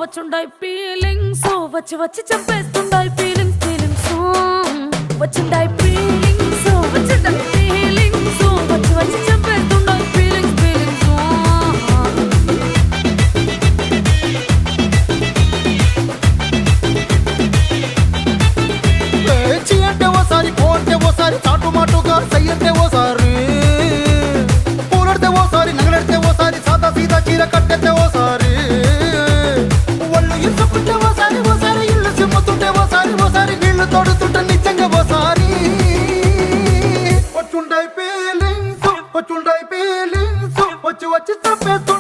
వచ్చుండాయి feelings వచ్చి వచ్చి చంపేస్తుండాయి feelings feelings వచ్చుండాయి feelings వచ్చుండాయి feelings వచ్చి వచ్చి చంపేస్తుండాయి ఫీలింగ్స్ ఫీలింగ్స్ చీ అంటే ఓసారి కో అంటే ఓసారి చాటు మాటుగా సై అంటే ఓసారి పూలడితే ఓసారి నగలడితే ఓసారి సాదా సీదా చీర కట్టెత్తే ఓసారి ఒళ్ళు ఇసుకుంటే ఓసారి ఓసారి ఇల్లు సిమ్ముతుంటే ఓసారి ఓసారి నీళ్లు తోడుతుంటే నిజంగా ఓసారి వచ్చుండాయి ఫీలింగ్స్ వచ్చి వచ్చి తప్పేస్తూ